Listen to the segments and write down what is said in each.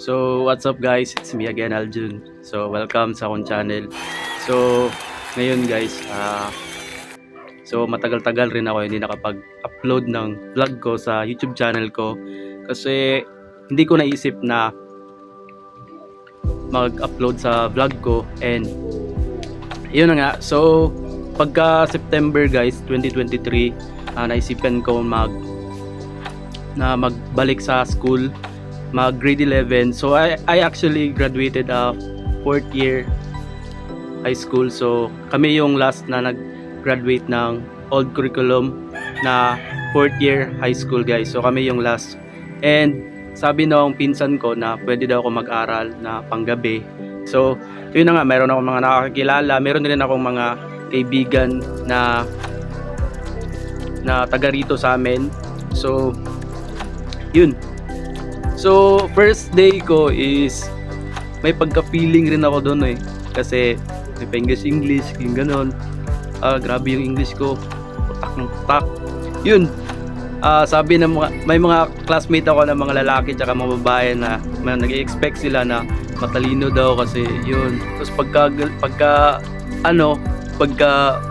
So, what's up guys? It's me again, Aljun. So, welcome sa akong channel. So, ngayon guys, so matagal-tagal rin ako hindi nakapag-upload ng vlog ko sa YouTube channel ko kasi hindi ko naisip na mag-upload sa vlog ko, and yun na nga. So, pagka September guys, 2023, naisipan ko magbalik sa school, mag grade 11. So I actually graduated 4th year high school. So kami yung last na nag-graduate ng old curriculum na 4th year high school guys. So kami yung last. And sabi nung pinsan ko na pwede daw ako mag-aral na panggabi. So yun na nga, meron akong mga nakakilala, meron din akong mga kaibigan na taga rito sa amin. So yun. So, first day ko is may pagka-feeling rin ako doon kasi may pa-English, yung ganon. Grabe yung English ko. Utak ng utak. Yun. Sabi ng may mga classmate ako na mga lalaki tsaka mga babae na nag-expect sila na matalino daw kasi yun. Tapos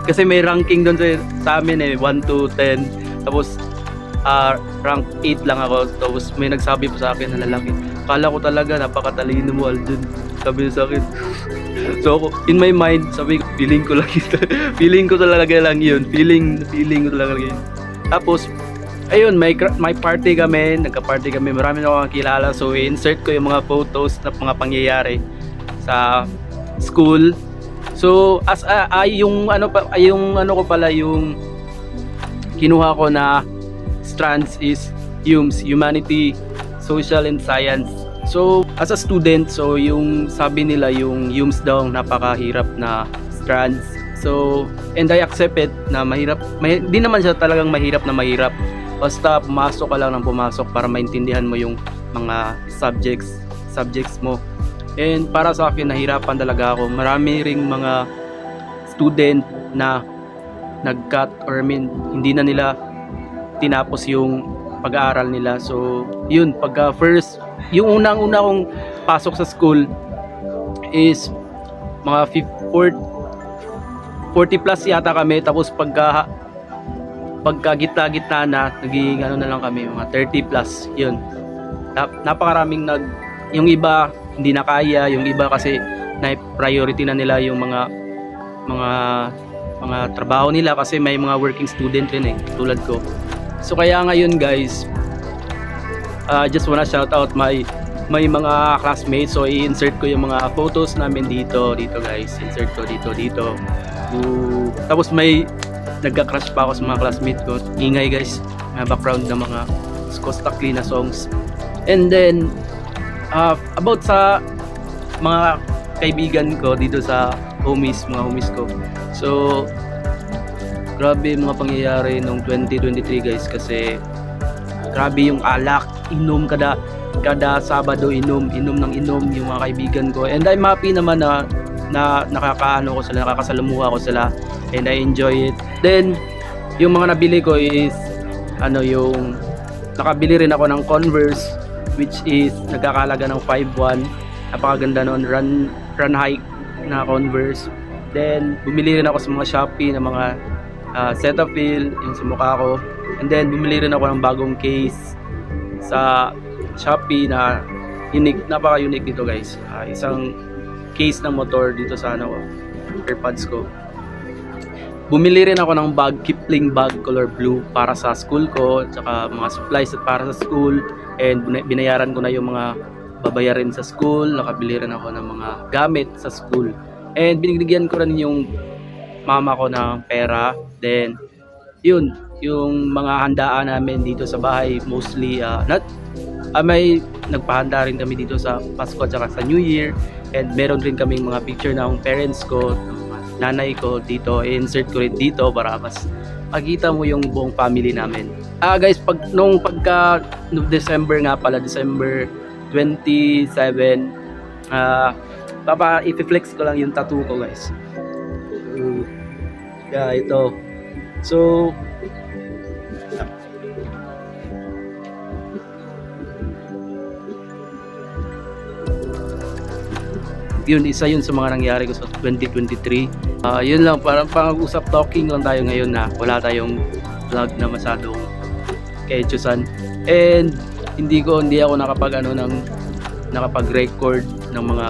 kasi may ranking doon sa amin 1 to 10. Tapos rank 8 lang ako. Tapos may nagsabi pa sa akin na lalaki, kala ko talaga napakatalino mo, Aljun, sabi niya sa akin. So in my mind, sabi ko, feeling ko lang feeling ko talaga lang yun, feeling ko talaga yun. Tapos ayun, may party kami, nagka-party kami, marami na akong kilala. So insert ko yung mga photos na mga pangyayari sa school. So yung kinuha ko na strands is HUMS, Humanity, Social and Science. So as a student, so yung sabi nila yung HUMS daw napakahirap na strands. So and I accept it na mahirap. Hindi naman siya talagang mahirap na mahirap. Basta pumasok ka lang ng pumasok para maintindihan mo yung mga subjects mo. And para sa akin, nahirapan talaga ako. Marami ring mga student na nag-cut or hindi na nila tinapos yung pag-aaral nila. So yun, pagka first, yung unang-una kong pasok sa school is mga 40 plus yata kami. Tapos pagka gitna-gitna na, naging na lang kami, mga 30 plus. Yun, napakaraming yung iba hindi na kaya, yung iba kasi na priority na nila yung mga trabaho nila kasi may mga working student rin tulad ko. So kaya ngayon guys, just wanna shout out may mga classmates. So i-insert ko yung mga photos namin dito guys. Insert ko dito. Tapos may nagka-crush pa ako sa mga classmates ko. Ingay guys, may background ng mga Skostakli na songs. And then about sa mga kaibigan ko dito sa mga homies ko. So grabe mga pangyayari nung 2023 guys, kasi grabe yung alak, inom kada Sabado, inom yung mga kaibigan ko. And I'm happy naman na nakakasalamuha ko sila, and I enjoy it. Then yung mga nabili ko is yung nakabili rin ako ng Converse, which is nagkakalaga ng 5.1. Napakaganda noon, run hike na Converse. Then bumili rin ako sa mga Shopee na mga Cetaphil yung sa mukha ko. And then bumili rin ako ng bagong case sa Shopee na unique, napaka-unique dito guys. Isang case ng motor dito sa AirPods ko. Bumili rin ako ng bag, Kipling bag, color blue, para sa school ko, at saka mga supplies para sa school. And binayaran ko na yung mga babayarin sa school. Nakabili rin ako ng mga gamit sa school. And binigyan ko rin yung mama ko ng pera. Then yun, yung mga handaan namin dito sa bahay, mostly may nagpahanda rin kami dito sa Pasko at saka sa New Year. And meron rin kaming mga picture ng parents ko, nanay ko dito. Insert ko rin dito para mas makita mo yung buong family namin. Guys, pagka December nga pala, December 27, i-flex ko lang yung tattoo ko guys. Ito. So yun, isa yun sa mga nangyari ko sa 2023. Yun lang, parang pang-usap talking lang tayo ngayon na wala tayong vlog na masyadong kechusan. And hindi ako nakapag-record ng mga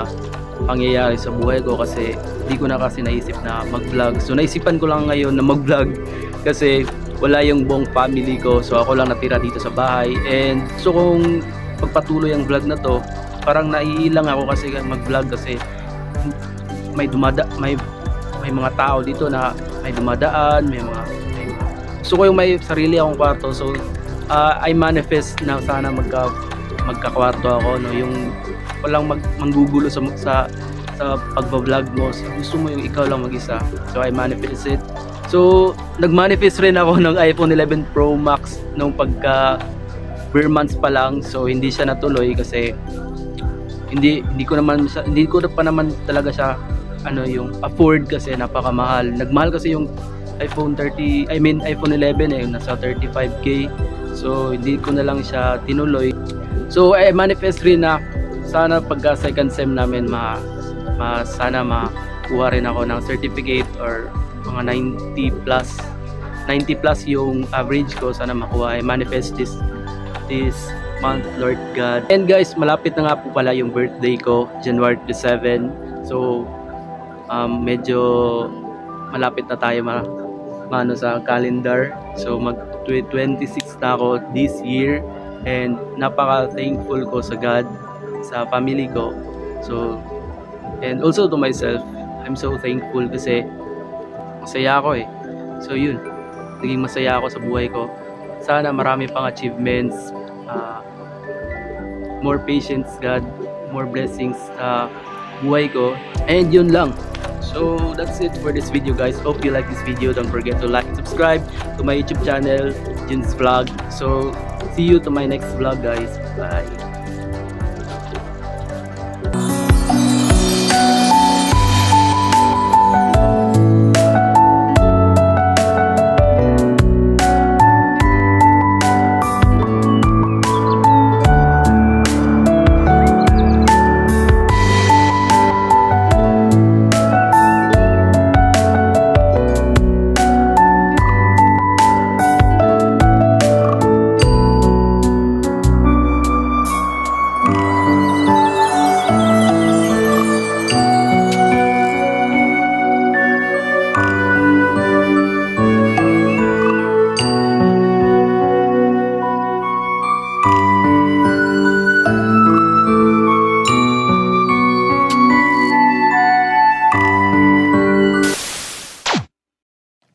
pangyayari sa buhay ko kasi hindi ko na kasi naisip na mag-vlog. So naisipan ko lang ngayon na mag-vlog kasi wala yung buong family ko. So ako lang natira dito sa bahay. And so kung pagpatuloy ang vlog na to, parang naiilang ako kasi mag-vlog kasi may mga tao dito na may dumadaan, gusto ko yung may sarili akong kwarto. So I manifest na sana magkakwarto ako, no, yung walang manggugulo sa pagba-vlog mo. So, gusto mo yung ikaw lang mag-isa. So I manifest it. So nag-manifest rin ako ng iPhone 11 Pro Max nung bare months pa lang. So hindi siya natuloy kasi hindi ko pa naman talaga siya yung afford kasi napakamahal. Nagmahal kasi yung iPhone 11 nasa 35k. So hindi ko na lang siya tinuloy. So I manifest rin na sana pagka second sem namin sana makuha rin ako ng certificate or mga 90 plus yung average ko. Sana makuha. I manifest this month, Lord God. And guys, malapit na nga po pala yung birthday ko, January 7. So medyo malapit na tayo sa calendar. So mag 26 na ako this year, and napaka thankful ko sa God, sa family ko. So and also to myself, I'm so thankful kasi masaya ako eh. So yun, naging masaya ako sa buhay ko. Sana marami pang achievements, more patience, God, more blessings sa buhay ko. And yun lang. So that's it for this video, guys. Hope you like this video. Don't forget to like and subscribe to my YouTube channel, Jun's Vlog. So see you to my next vlog, guys. Bye.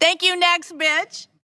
Thank you, next bitch.